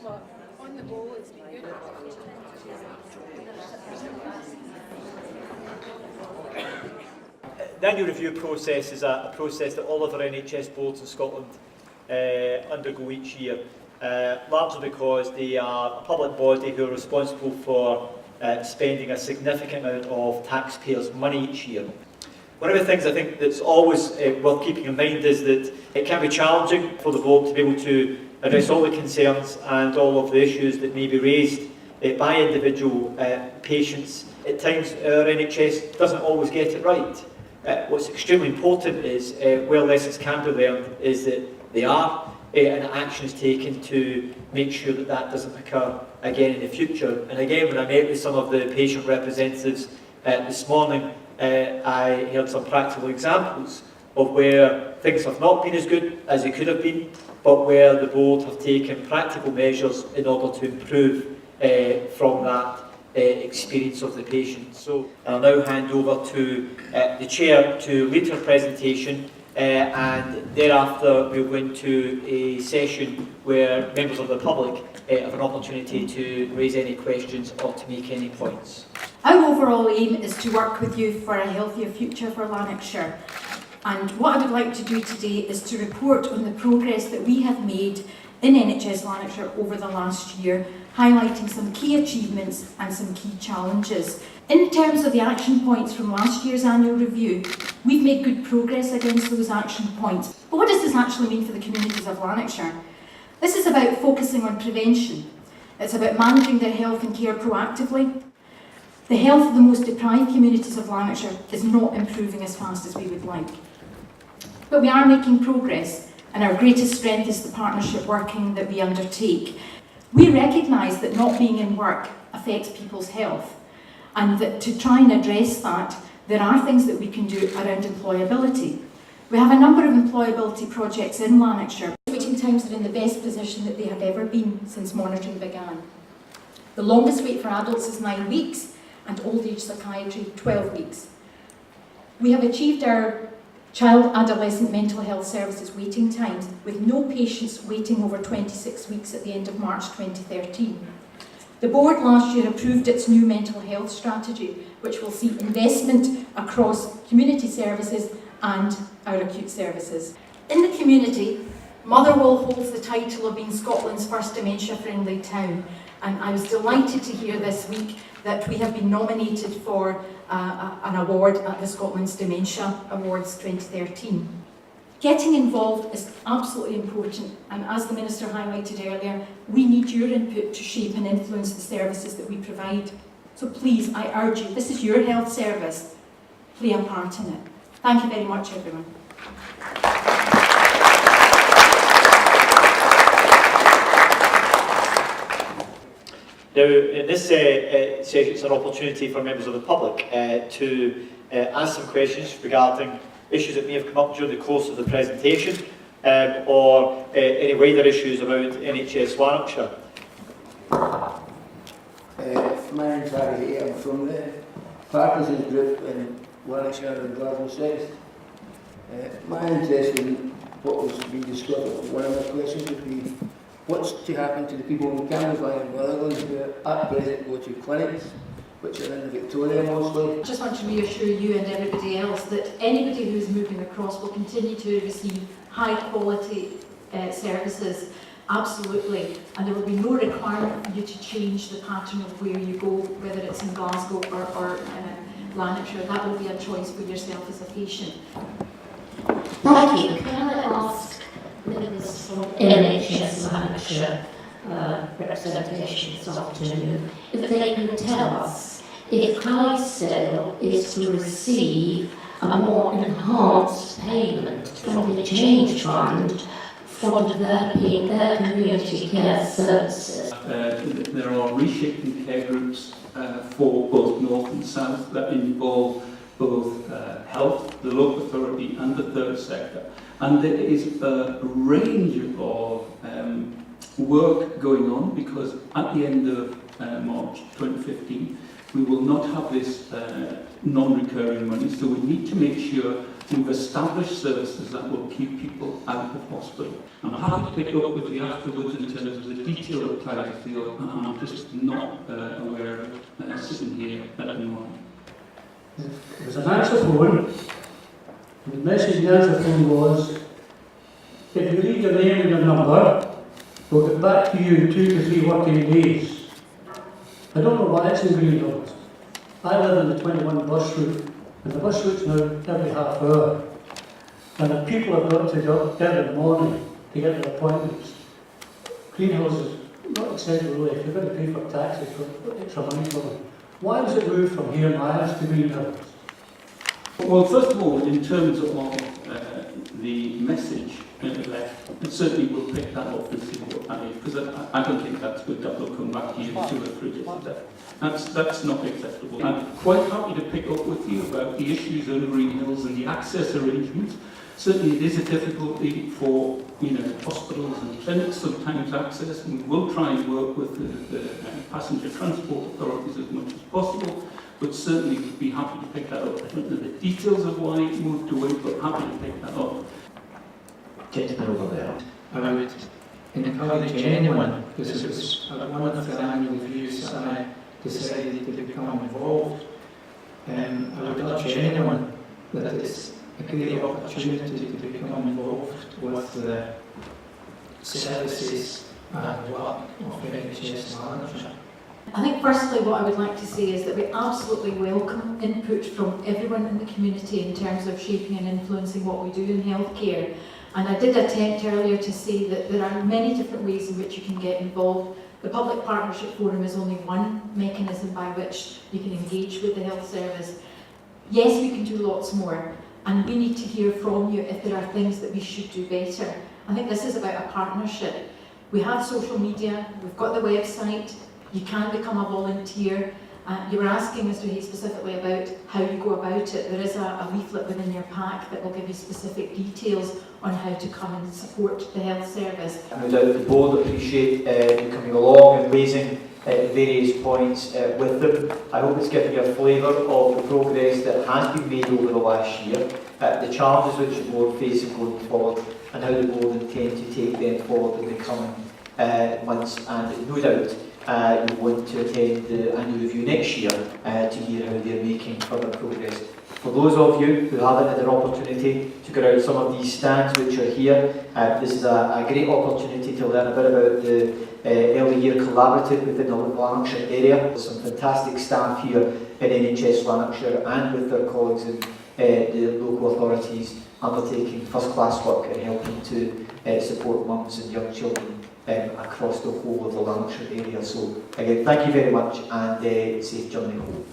but on the whole, it's been good. The annual review process is a process that all of our NHS boards in Scotland undergo each year, largely because they are a public body who are responsible for spending a significant amount of taxpayers' money each year. One of the things I think that's always worth keeping in mind is that it can be challenging for the board to be able to address all the concerns and all of the issues that may be raised by individual patients. At times our NHS doesn't always get it right. What's extremely important is, where lessons can be learned, is that they are and action is taken to make sure that that doesn't occur again in the future. And again, when I met with some of the patient representatives this morning, I heard some practical examples of where things have not been as good as they could have been, but where the board have taken practical measures in order to improve from that experience of the patient. So I'll now hand over to the Chair to lead her presentation, and thereafter we'll go into a session where members of the public have an opportunity to raise any questions or to make any points. Our overall aim is to work with you for a healthier future for Lanarkshire. And what I would like to do today is to report on the progress that we have made in NHS Lanarkshire over the last year, highlighting some key achievements and some key challenges. In terms of the action points from last year's annual review, we've made good progress against those action points. But what does this actually mean for the communities of Lanarkshire? This is about focusing on prevention. It's about managing their health and care proactively. The health of the most deprived communities of Lanarkshire is not improving as fast as we would like. But we are making progress, and our greatest strength is the partnership working that we undertake. We recognise that not being in work affects people's health, and that to try and address that, there are things that we can do around employability. We have a number of employability projects in Lanarkshire. Waiting times are in the best position that they have ever been since monitoring began. The longest wait for adults is 9 weeks, and old age psychiatry 12 weeks. We have achieved our child-adolescent mental health services waiting times with no patients waiting over 26 weeks at the end of March 2013. The board last year approved its new mental health strategy, which will see investment across community services and our acute services. In the community, Motherwell holds the title of being Scotland's first dementia-friendly town, and I was delighted to hear this week that we have been nominated for an award at the Scotland's Dementia Awards 2013. Getting involved is absolutely important, and as the Minister highlighted earlier, we need your input to shape and influence the services that we provide. So please, I urge you, this is your health service, play a part in it. Thank you very much, everyone. Now, in this session, it's an opportunity for members of the public to ask some questions regarding issues that may have come up during the course of the presentation, or any wider issues about NHS Lanarkshire. My name's Harry. I'm from the Parkinson's group in Lanarkshire and Glasgow South. My interest in what was being discussed, one of my questions would be, what's to happen to the people in Camelfire and Rutherglen who at present go to clinics, which are in the Victoria mostly? I just want to reassure you and everybody else that anybody who is moving across will continue to receive high quality services, absolutely, and there will be no requirement for you to change the pattern of where you go, whether it's in Glasgow or Lanarkshire. That will be a choice for yourself as a patient. Thank you. Can I ask members from NHS Lanarkshire representation this afternoon if they can tell us if Clydesdale is to receive a more enhanced payment from the Change Fund for developing their community care services? There are reshaping care groups for both North and South that involve both health, the local authority and the third sector. And there is a range of work going on, because at the end of March 2015 we will not have this non-recurring money, so we need to make sure We've established services that will keep people out of hospital. I'm happy to pick up with you afterwards in terms of the detail of Clydesdale, and I'm just not aware of it sitting here at the moment. It was an answer phone. The message in the answer phone was, if you leave your name and your number, we'll get back to you in 2 to 3 working days. I don't know why it's in Greenhills. I live in the 21 bus route, and the bus route's now every half hour. And the people have got to get up every morning to get their appointments. Greenhills is not acceptable really. If you're going to pay for taxis, for extra money for them. Why was it moved from here miles to Greenhills? Well, first of all, in terms of the message left, certainly we'll pick that up and see what that is, because I don't think that's good that will come back to you 2 or 3 days later. That's not acceptable. I'm quite happy to pick up with you about the issues on Greenhills and the access arrangements. Certainly it is a difficulty for hospitals and clinics sometimes access, and we will try and work with the passenger transport authorities as much as possible, but certainly we'd be happy to pick that up. I don't know the details of why it moved away, but happy to pick that up. Gentleman over there, I would encourage anyone, because it was one of the annual reviews that I decided to become involved. I would urge anyone that it's a great opportunity to become involved with the services and work of NHS Lanarkshire. I think firstly what I would like to say is that we absolutely welcome input from everyone in the community in terms of shaping and influencing what we do in healthcare. And I did attempt earlier to say that there are many different ways in which you can get involved. The Public Partnership Forum is only one mechanism by which you can engage with the health service. Yes, we can do lots more, and we need to hear from you if there are things that we should do better. I think this is about a partnership. We have social media, we've got the website, you can become a volunteer. You were asking Mr. Hay specifically about how you go about it. There is a leaflet within your pack that will give you specific details on how to come and support the health service. No doubt the board appreciate you coming along and raising various points with them. I hope it's given you a flavour of the progress that has been made over the last year, the challenges which the board faces going forward, and how the board intend to take them forward in the coming months. And no doubt you want to attend the annual review next year to hear how they're making further progress. For those of you who haven't had an opportunity to go out some of these stands which are here, this is a great opportunity to learn a bit about the early year collaborative within the Lanarkshire area. There's some fantastic staff here in NHS Lanarkshire and with their colleagues in the local authorities undertaking first class work and helping to support mums and young children across the whole of the Lanarkshire area. So again, thank you very much and safe journey home.